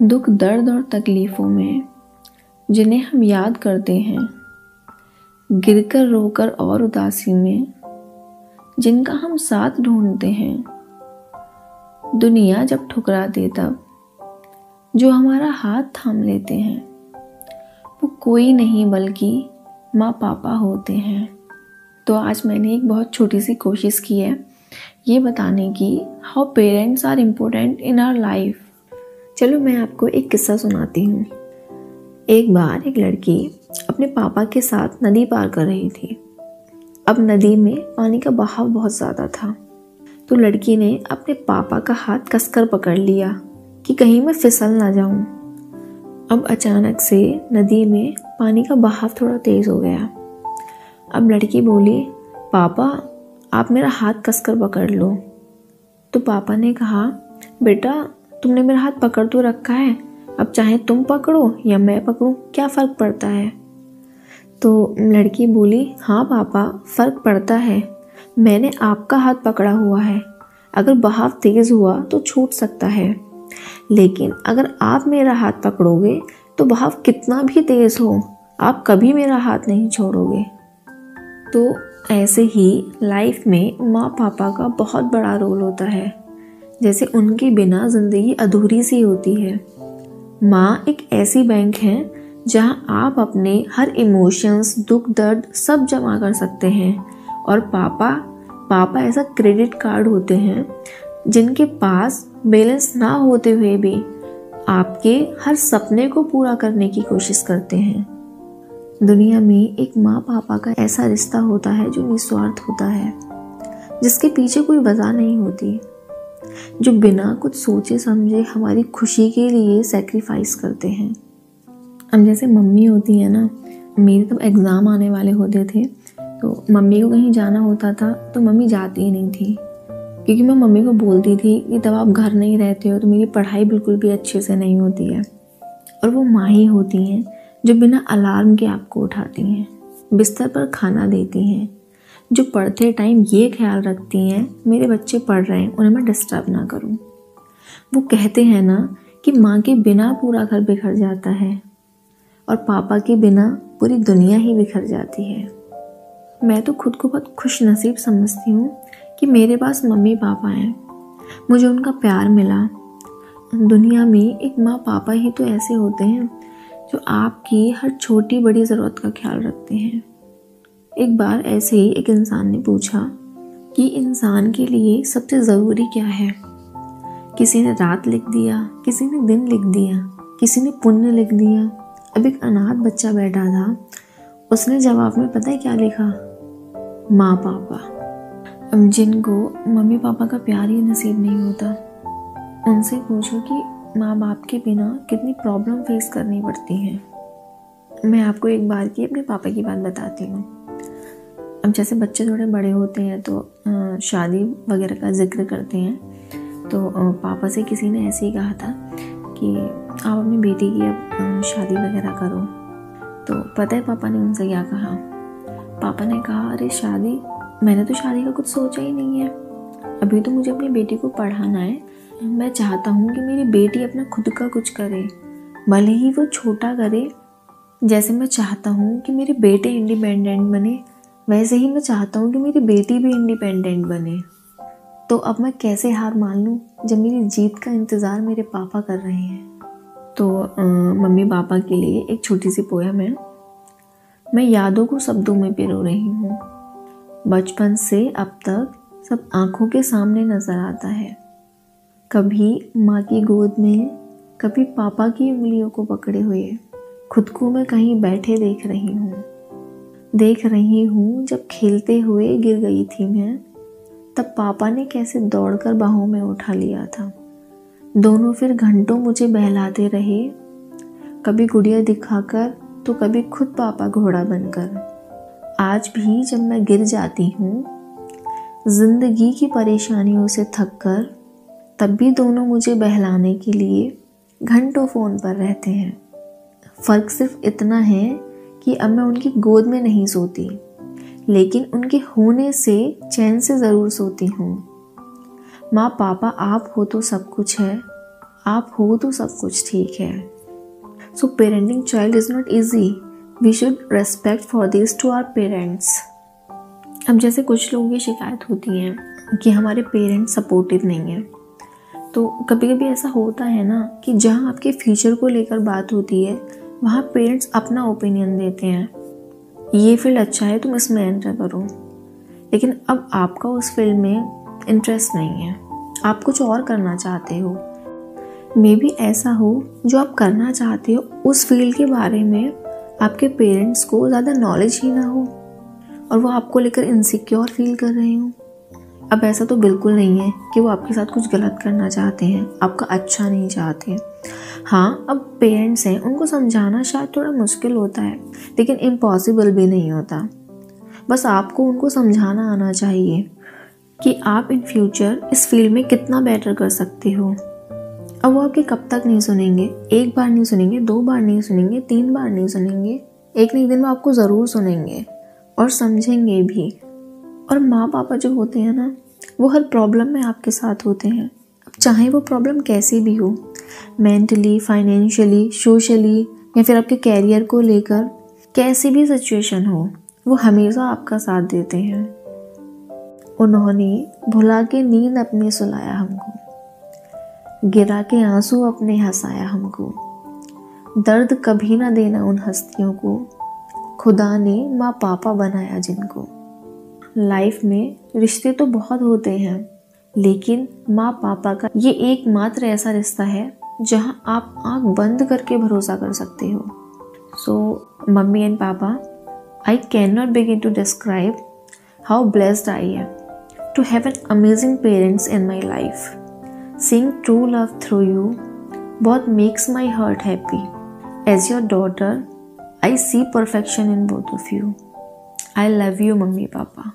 दुख, दर्द और तकलीफ़ों में जिन्हें हम याद करते हैं, गिरकर रोकर और उदासी में जिनका हम साथ ढूंढते हैं, दुनिया जब ठुकरा दे तब जो हमारा हाथ थाम लेते हैं, वो कोई नहीं बल्कि माँ पापा होते हैं। तो आज मैंने एक बहुत छोटी सी कोशिश की है ये बताने की how parents are important in our life. चलो मैं आपको एक किस्सा सुनाती हूँ। एक बार एक लड़की अपने पापा के साथ नदी पार कर रही थी। अब नदी में पानी का बहाव बहुत ज़्यादा था, तो लड़की ने अपने पापा का हाथ कसकर पकड़ लिया कि कहीं मैं फिसल ना जाऊं। अब अचानक से नदी में पानी का बहाव थोड़ा तेज़ हो गया। अब लड़की बोली, पापा आप मेरा हाथ कसकर पकड़ लो। तो पापा ने कहा, बेटा तुमने मेरा हाथ पकड़ तो रखा है, अब चाहे तुम पकड़ो या मैं पकड़ूं, क्या फ़र्क पड़ता है। तो लड़की बोली, हाँ पापा फ़र्क पड़ता है, मैंने आपका हाथ पकड़ा हुआ है, अगर बहाव तेज़ हुआ तो छूट सकता है, लेकिन अगर आप मेरा हाथ पकड़ोगे तो बहाव कितना भी तेज़ हो आप कभी मेरा हाथ नहीं छोड़ोगे। तो ऐसे ही लाइफ में माँ पापा का बहुत बड़ा रोल होता है। जैसे उनके बिना ज़िंदगी अधूरी सी होती है। माँ एक ऐसी बैंक है जहाँ आप अपने हर इमोशंस, दुख दर्द सब जमा कर सकते हैं। और पापा ऐसा क्रेडिट कार्ड होते हैं जिनके पास बैलेंस ना होते हुए भी आपके हर सपने को पूरा करने की कोशिश करते हैं। दुनिया में एक माँ पापा का ऐसा रिश्ता होता है जो निस्वार्थ होता है, जिसके पीछे कोई वजह नहीं होती, जो बिना कुछ सोचे समझे हमारी खुशी के लिए सैक्रिफाइस करते हैं। अब जैसे मम्मी होती है ना, मेरे तब एग्ज़ाम आने वाले होते थे, तो मम्मी को कहीं जाना होता था तो मम्मी जाती ही नहीं थी, क्योंकि मैं मम्मी को बोलती थी कि तब आप घर नहीं रहते हो तो मेरी पढ़ाई बिल्कुल भी अच्छे से नहीं होती है। और वो माँ ही होती हैं जो बिना अलार्म के आपको उठाती हैं, बिस्तर पर खाना देती हैं, जो पढ़ते टाइम ये ख्याल रखती हैं मेरे बच्चे पढ़ रहे हैं, उन्हें मैं डिस्टर्ब ना करूं। वो कहते हैं ना कि माँ के बिना पूरा घर बिखर जाता है और पापा के बिना पूरी दुनिया ही बिखर जाती है। मैं तो खुद को बहुत खुश नसीब समझती हूँ कि मेरे पास मम्मी पापा हैं, मुझे उनका प्यार मिला। दुनिया में एक माँ पापा ही तो ऐसे होते हैं जो आपकी हर छोटी बड़ी ज़रूरत का ख्याल रखते हैं। एक बार ऐसे ही एक इंसान ने पूछा कि इंसान के लिए सबसे ज़रूरी क्या है। किसी ने रात लिख दिया, किसी ने दिन लिख दिया, किसी ने पुण्य लिख दिया। अब एक अनाथ बच्चा बैठा था, उसने जवाब में पता है क्या लिखा? माँ पापा। अब जिनको मम्मी पापा का प्यार ही नसीब नहीं होता, उनसे पूछो कि माँ बाप के बिना कितनी प्रॉब्लम फेस करनी पड़ती है। मैं आपको एक बार की अपने पापा की बात बताती हूँ। अब जैसे बच्चे थोड़े बड़े होते हैं तो शादी वगैरह का जिक्र करते हैं, तो पापा से किसी ने ऐसे ही कहा था कि आप अपनी बेटी की अब शादी वगैरह करो। तो पता है पापा ने उनसे क्या कहा? पापा ने कहा, अरे शादी, मैंने तो शादी का कुछ सोचा ही नहीं है, अभी तो मुझे अपनी बेटी को पढ़ाना है। मैं चाहता हूँ कि मेरी बेटी अपना खुद का कुछ करे, भले ही वो छोटा करे। जैसे मैं चाहता हूँ कि मेरे बेटे इंडिपेंडेंट बने, वैसे ही मैं चाहता हूँ कि मेरी बेटी भी इंडिपेंडेंट बने। तो अब मैं कैसे हार मान लूँ जब मेरी जीत का इंतज़ार मेरे पापा कर रहे हैं। तो मम्मी पापा के लिए एक छोटी सी पोयम है। मैं यादों को शब्दों में पिरो रही हूँ, बचपन से अब तक सब आँखों के सामने नज़र आता है। कभी माँ की गोद में, कभी पापा की उंगलियों को पकड़े हुए खुद को मैं कहीं बैठे देख रही हूँ। जब खेलते हुए गिर गई थी मैं, तब पापा ने कैसे दौड़कर बाहों में उठा लिया था। दोनों फिर घंटों मुझे बहलाते रहे, कभी गुड़िया दिखाकर तो कभी खुद पापा घोड़ा बनकर। आज भी जब मैं गिर जाती हूँ जिंदगी की परेशानियों से थक कर, तब भी दोनों मुझे बहलाने के लिए घंटों फ़ोन पर रहते हैं। फ़र्क सिर्फ इतना है कि अब मैं उनकी गोद में नहीं सोती, लेकिन उनके होने से चैन से ज़रूर सोती हूँ। माँ पापा आप हो तो सब कुछ है, आप हो तो सब कुछ ठीक है। So parenting child is not easy, we should respect for this to our parents. अब जैसे कुछ लोगों की शिकायत होती है कि हमारे पेरेंट्स सपोर्टिव नहीं हैं, तो कभी कभी ऐसा होता है ना कि जहाँ आपके फ्यूचर को लेकर बात होती है वहाँ पेरेंट्स अपना ओपिनियन देते हैं, ये फील्ड अच्छा है तुम इसमें एंटर करो, लेकिन अब आपका उस फील्ड में इंटरेस्ट नहीं है, आप कुछ और करना चाहते हो। मे बी ऐसा हो जो आप करना चाहते हो उस फील्ड के बारे में आपके पेरेंट्स को ज़्यादा नॉलेज ही ना हो और वो आपको लेकर इनसिक्योर फील कर रहे हो। अब ऐसा तो बिल्कुल नहीं है कि वो आपके साथ कुछ गलत करना चाहते हैं, आपका अच्छा नहीं चाहते। हाँ, अब पेरेंट्स हैं, उनको समझाना शायद थोड़ा मुश्किल होता है, लेकिन इम्पॉसिबल भी नहीं होता। बस आपको उनको समझाना आना चाहिए कि आप इन फ्यूचर इस फील्ड में कितना बेटर कर सकते हो। अब वो आपकी कब तक नहीं सुनेंगे, एक बार नहीं सुनेंगे, 2 बार नहीं सुनेंगे, 3 बार नहीं सुनेंगे, एक न एक दिन में आपको ज़रूर सुनेंगे और समझेंगे भी। और माँ पापा जो होते हैं ना, वो हर प्रॉब्लम में आपके साथ होते हैं, अब चाहे वो प्रॉब्लम कैसी भी हो, मेंटली, फाइनेंशियली, सोशली या फिर आपके कैरियर को लेकर कैसी भी सिचुएशन हो, वो हमेशा आपका साथ देते हैं। उन्होंने भुला के नींद अपनी सुलाया हमको, गिरा के आंसू अपने हंसाया हमको, दर्द कभी ना देना उन हस्तियों को, खुदा ने माँ पापा बनाया जिनको। लाइफ में रिश्ते तो बहुत होते हैं, लेकिन माँ पापा का ये एकमात्र ऐसा रिश्ता है जहाँ आप आँख बंद करके भरोसा कर सकते हो। सो mummy and papa, I can not begin to describe how blessed I am to have an amazing parents in my life. Seeing true love through you बहुत makes my heart happy. As your daughter I see perfection in both of you. I love you mummy पापा।